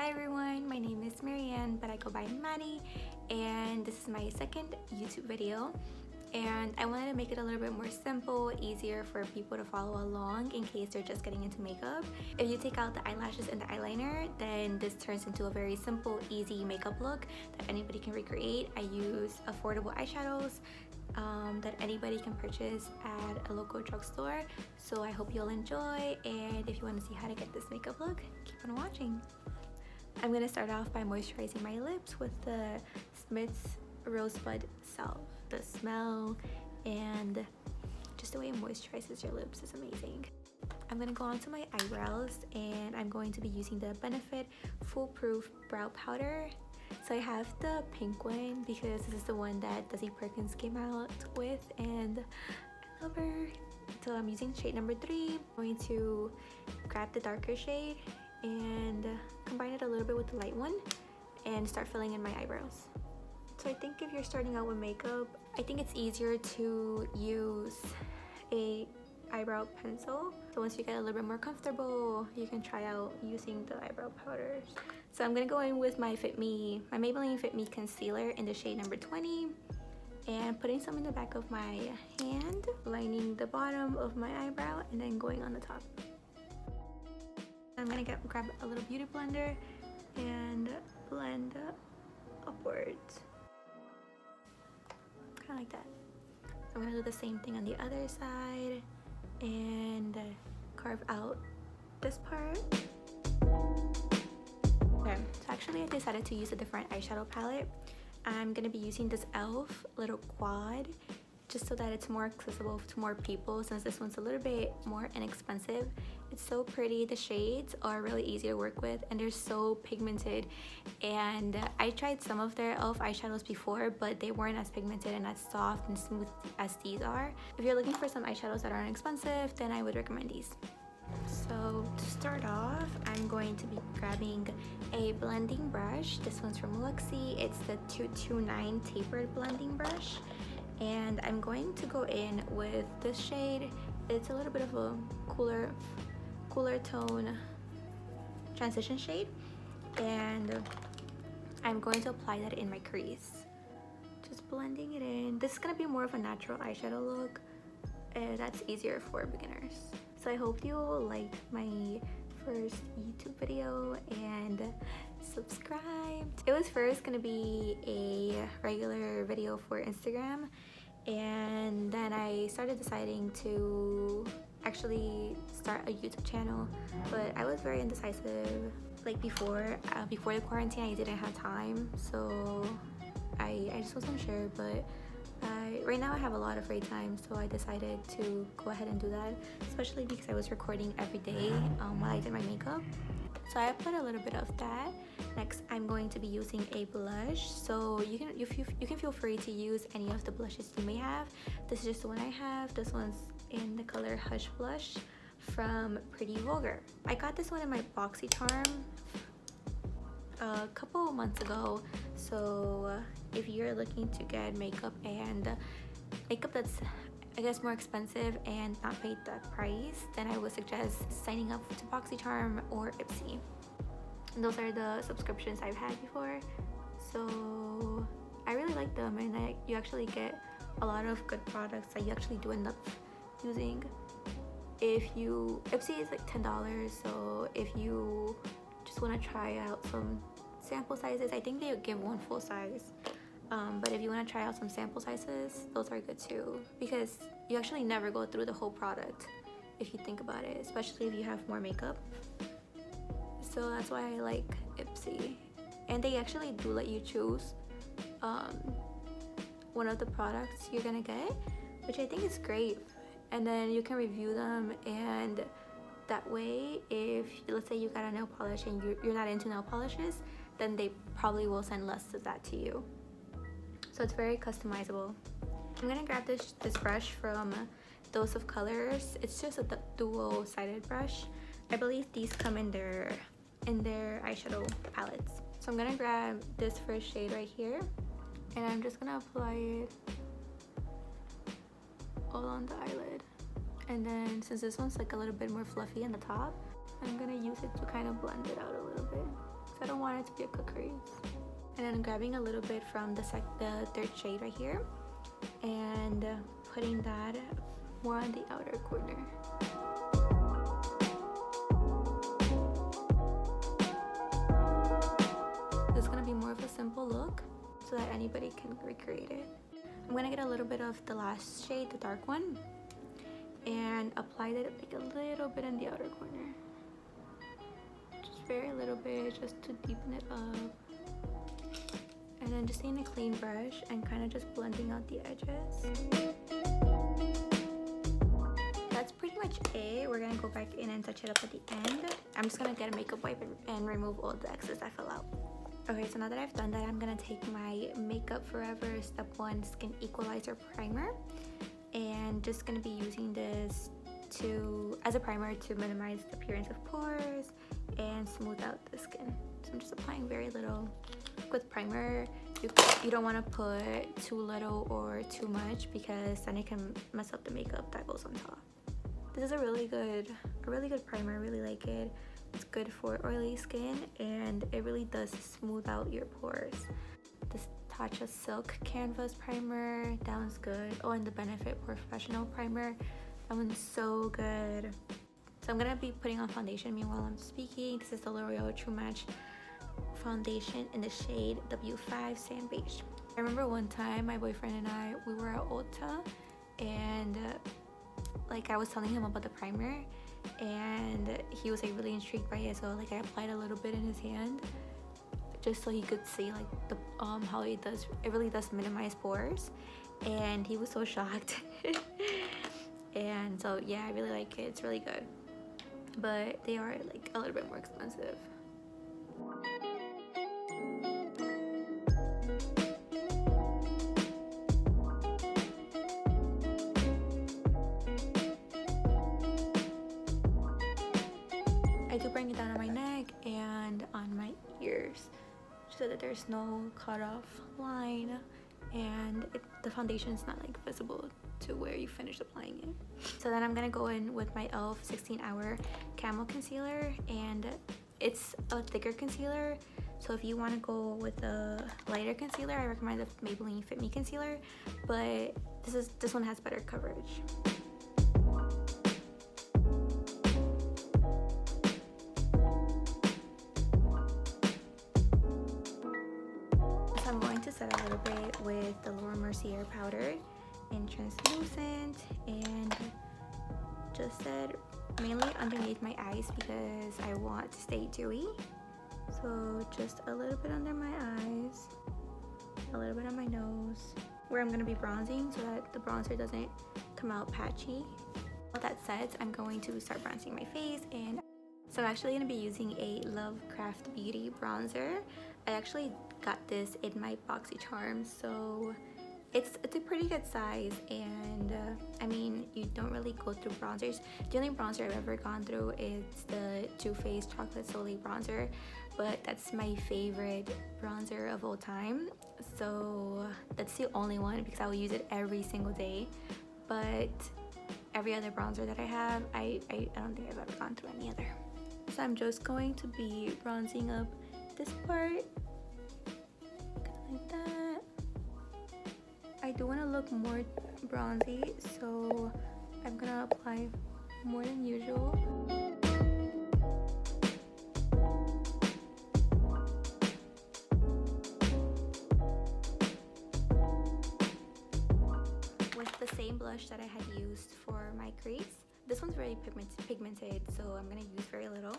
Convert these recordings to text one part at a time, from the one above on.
Hi everyone, my name is Marian, but I go by Maddie, and this is my second YouTube video. And I wanted to make it a little bit more simple, easier for people to follow along in case they're just getting into makeup. If you take out the eyelashes and the eyeliner, then this turns into a very simple, easy makeup look that anybody can recreate. I use affordable eyeshadows that anybody can purchase at a local drugstore. So I hope you'll enjoy, and if you want to see how to get this makeup look, keep on watching. I'm going to start off by moisturizing my lips with the Smith's Rosebud Salve. The smell and just the way it moisturizes your lips is amazing. I'm going to go on to my eyebrows, and I'm going to be using the Benefit Foolproof Brow Powder. So I have the pink one because this is the one that Desi Perkins came out with, and I love her. So I'm using shade number 3. I'm going to grab the darker shade and combine it a little bit with the light one and start filling in my eyebrows. So I think if you're starting out with makeup, I think it's easier to use a eyebrow pencil. So once you get a little bit more comfortable, you can try out using the eyebrow powders. So I'm gonna go in with my Maybelline Fit Me concealer in the shade number 20 and putting some in the back of my hand, lining the bottom of my eyebrow and then going on the top. I'm gonna grab a little beauty blender and blend upwards. Kind of like that. So I'm gonna do the same thing on the other side and carve out this part. Okay, so actually I decided to use a different eyeshadow palette. I'm gonna be using this e.l.f. little quad just so that it's more accessible to more people, since this one's a little bit more inexpensive. It's so pretty. The shades are really easy to work with and they're so pigmented, and I tried some of their e.l.f. eyeshadows before, but they weren't as pigmented and as soft and smooth as these are. If you're looking for some eyeshadows that aren't expensive, then I would recommend these. So to start off, I'm going to be grabbing a blending brush. This one's from Luxie. It's the 229 tapered blending brush, and I'm going to go in with this shade. It's a little bit of a cooler tone transition shade, and I'm going to apply that in my crease, just blending it in. This is going to be more of a natural eyeshadow look, and that's easier for beginners. So I hope you liked my first YouTube video and subscribed. It was first gonna be a regular video for Instagram, and then I started deciding to actually start a YouTube channel, but I was very indecisive. Like before the quarantine, I didn't have time, so I just wasn't sure, but right now I have a lot of free time, so I decided to go ahead and do that, especially because I was recording every day while I did my makeup. So I put a little bit of that. Next, I'm going to be using a blush. So you can feel free to use any of the blushes you may have. This is just the one I have. This one's in the color Hush Blush from Pretty Vulgar. I got this one in my BoxyCharm a couple months ago. So if you're looking to get makeup that's, I guess, more expensive and not pay that price, then I would suggest signing up to BoxyCharm or Ipsy. And those are the subscriptions I've had before, so I really like them, and you actually get a lot of good products that you actually do end up using. Ipsy is like $10, so if you just want to try out some sample sizes, I think they would give one full size. But if you want to try out some sample sizes, those are good too, because you actually never go through the whole product if you think about it, especially if you have more makeup. So that's why I like Ipsy, and they actually do let you choose one of the products you're gonna get, which I think is great, and then you can review them, and that way, if let's say you got a nail polish and you're not into nail polishes, then they probably will send less of that to you. So it's very customizable. I'm gonna grab this brush from Dose of Colors. It's just a dual-sided brush. I believe these come in their eyeshadow palettes. So I'm gonna grab this first shade right here, and I'm just gonna apply it all on the eyelid. And then since this one's like a little bit more fluffy on the top, I'm gonna use it to kind of blend it out a little bit. because I don't want it to be a quick crease. And then I'm grabbing a little bit from the third shade right here and putting that more on the outer corner. This is going to be more of a simple look so that anybody can recreate it. I'm going to get a little bit of the last shade, the dark one, and apply it like a little bit in the outer corner. Just very little bit, just to deepen it up. And then just taking a clean brush and kind of just blending out the edges. That's pretty much it. We're gonna go back in and touch it up at the end. I'm just gonna get a makeup wipe and remove all the excess that fell out. Okay, so now that I've done that, I'm gonna take my Makeup Forever Step 1 Skin Equalizer Primer and just gonna be using this as a primer to minimize the appearance of pores and smooth out the skin. So I'm just applying very little. With primer, you don't want to put too little or too much because then it can mess up the makeup that goes on top. This is a really good primer. I really like it. It's good for oily skin and it really does smooth out your pores. This Tatcha Silk Canvas Primer, that one's good. Oh, and the Benefit Professional Primer, that one's so good. So I'm gonna be putting on foundation meanwhile I'm speaking. This is the L'Oreal True Match foundation in the shade W5 Sand Beige. I remember one time my boyfriend and I, we were at Ulta and like I was telling him about the primer and he was like really intrigued by it, so like I applied a little bit in his hand just so he could see like the how it really does minimize pores, and he was so shocked. And so yeah, I really like it. It's really good, but they are like a little bit more expensive. I do bring it down on my neck and on my ears so that there's no cutoff line and the foundation is not like visible to where you finish applying it. So then I'm gonna go in with my e.l.f. 16-Hour Camo Concealer, and it's a thicker concealer. So if you want to go with a lighter concealer, I recommend the Maybelline Fit Me Concealer, but this one has better coverage. So I'm going to set a little bit with the Mercier powder in translucent and just set mainly underneath my eyes because I want to stay dewy. So just a little bit under my eyes, a little bit on my nose, where I'm going to be bronzing so that the bronzer doesn't come out patchy. With that said, I'm going to start bronzing my face, and so I'm actually going to be using a Lovecraft Beauty bronzer. I actually got this in my BoxyCharm, so it's a pretty good size, and I mean, you don't really go through bronzers. The only bronzer I've ever gone through is the Too Faced Chocolate Soleil bronzer, but that's my favorite bronzer of all time. So that's the only one because I will use it every single day. But every other bronzer that I have, I don't think I've ever gone through any other. So I'm just going to be bronzing up this part, like that. I do want to look more bronzy, so I'm gonna apply more than usual. With the same blush that I had used for my crease. This one's very pigmented, so I'm gonna use very little.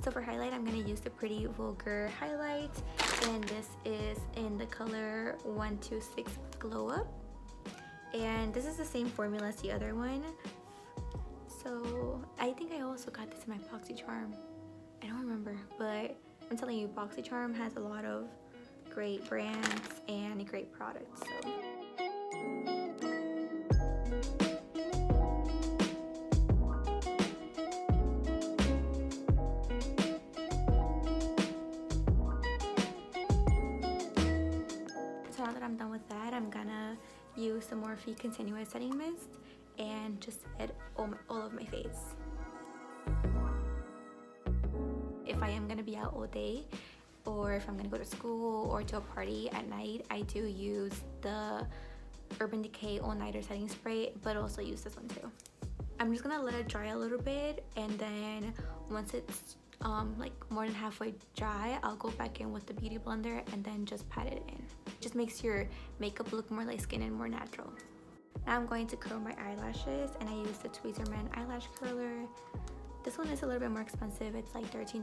So for highlight, I'm going to use the Pretty Vulgar highlight, and this is in the color 126 Glow Up, and this is the same formula as the other one. So I think I also got this in my BoxyCharm. I don't remember, but I'm telling you, BoxyCharm has a lot of great brands and great products. So use the Morphe Continuous Setting Mist and just set all of my face. If I am gonna be out all day, or if I'm gonna go to school or to a party at night, I do use the Urban Decay All Nighter Setting Spray, but also use this one too. I'm just gonna let it dry a little bit, and then once it's like more than halfway dry, I'll go back in with the beauty blender and then just pat it in. It just makes your makeup look more light skin and more natural. Now I'm going to curl my eyelashes, and I use the Tweezerman eyelash curler. This one is a little bit more expensive, it's like $13,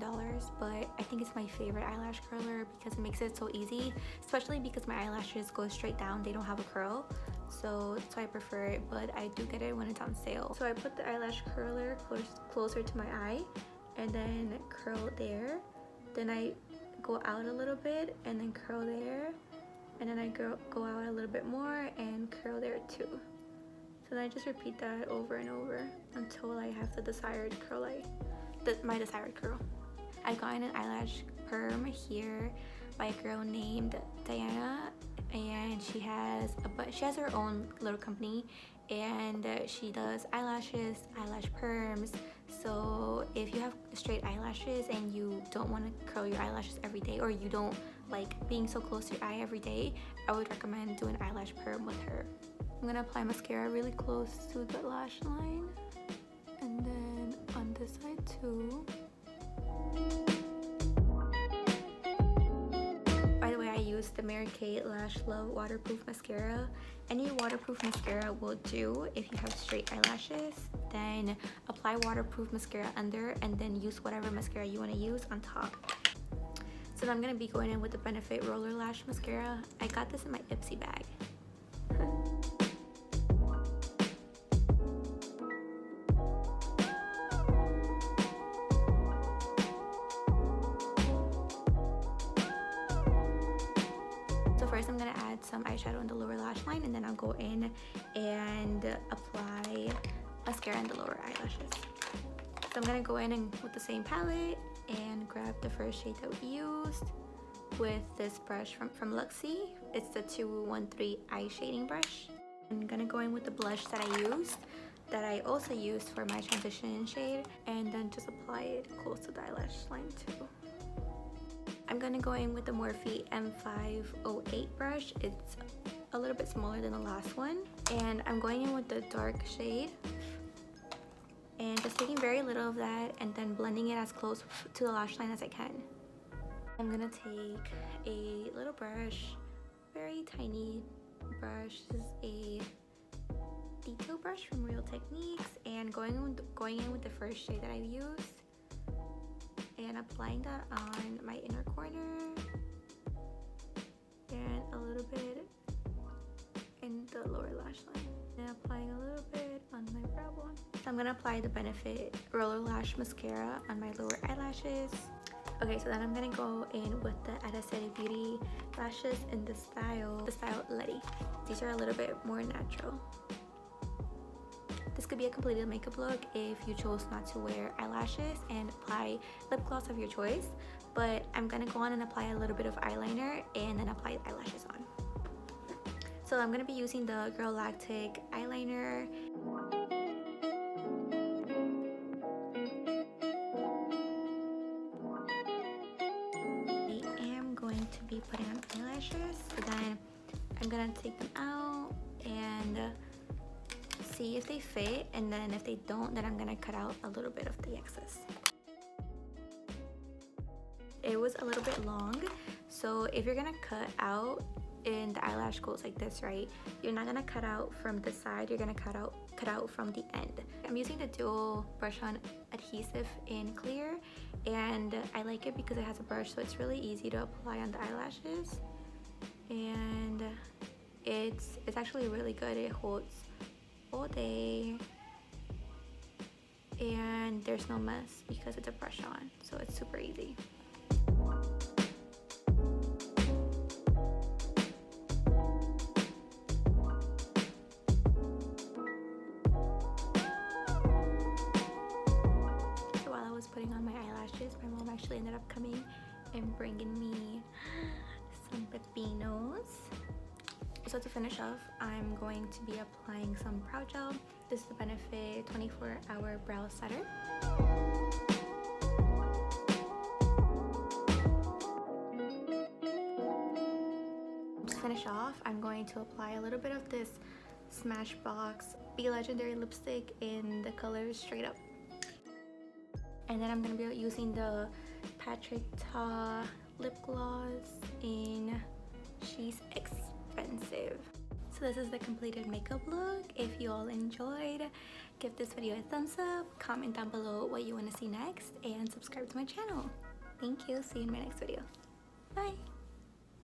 but I think it's my favorite eyelash curler because it makes it so easy, especially because my eyelashes go straight down, they don't have a curl, so that's why I prefer it, but I do get it when it's on sale. So I put the eyelash curler closer to my eye and then curl there, then I go out a little bit and then curl there, and then I go out a little bit more and curl there too. So then I just repeat that over and over until I have the desired curl, my desired curl. I got an eyelash perm here by a girl named Diana, and she has her own little company, and she does eyelashes, eyelash perms. So if you have straight eyelashes and you don't want to curl your eyelashes every day, or you don't like being so close to your eye every day, I would recommend doing eyelash perm with her. I'm gonna apply mascara really close to the lash line, and then on this side too. By the way, I use the Mary Kay Lash Love Waterproof Mascara. Any waterproof mascara will do. If you have straight eyelashes, then apply waterproof mascara under, and then use whatever mascara you want to use on top. So I'm gonna be going in with the Benefit Roller Lash Mascara. I got this in my Ipsy bag. First, I'm going to add some eyeshadow in the lower lash line, and then I'll go in and apply mascara in the lower eyelashes. So I'm going to go in and with the same palette and grab the first shade that we used with this brush from Luxie. It's the 213 eye shading brush. I'm going to go in with the blush that I also used for my transition shade, and then just apply it close to the eyelash line too. I'm gonna go in with the Morphe M508 brush. It's a little bit smaller than the last one. And I'm going in with the dark shade and just taking very little of that and then blending it as close to the lash line as I can. I'm gonna take a little brush, very tiny brush. This is a detail brush from Real Techniques, and going in with the first shade that I used, and applying that on my inner corner and a little bit in the lower lash line, and applying a little bit on my brow bone. So I'm gonna apply the Benefit Roller Lash Mascara on my lower eyelashes. Okay, so then I'm gonna go in with the Araceli Beauty lashes in the style Lety. These are a little bit more natural. This could be a completed makeup look if you chose not to wear eyelashes and apply lip gloss of your choice, but I'm gonna go on and apply a little bit of eyeliner and then apply the eyelashes on. So I'm gonna be using the Girlactik eyeliner. I am going to be putting on eyelashes, so then I'm gonna take them out and see if they fit, and then if they don't, then I'm gonna cut out a little bit of the excess. It was a little bit long, so if you're gonna cut out and the eyelash goes like this, right, you're not gonna cut out from the side, you're gonna cut out from the end. I'm using the dual brush on adhesive in clear, and I like it because it has a brush, so it's really easy to apply on the eyelashes, and it's actually really good. It holds all day and there's no mess because it's a brush on, so it's super easy. So while I was putting on my eyelashes, my mom actually ended up coming and bringing me some pepinos. So to finish off, I'm going to be applying some brow gel. This is the Benefit 24-Hour Brow Setter. To finish off, I'm going to apply a little bit of this Smashbox Be Legendary lipstick in the color Straight Up. And then I'm going to be using the Patrick Ta lip gloss in She's Expensive. So this is the completed makeup look. If you all enjoyed, give this video a thumbs up, comment down below what you want to see next, and subscribe to my channel. Thank you. See you in my next video. Bye.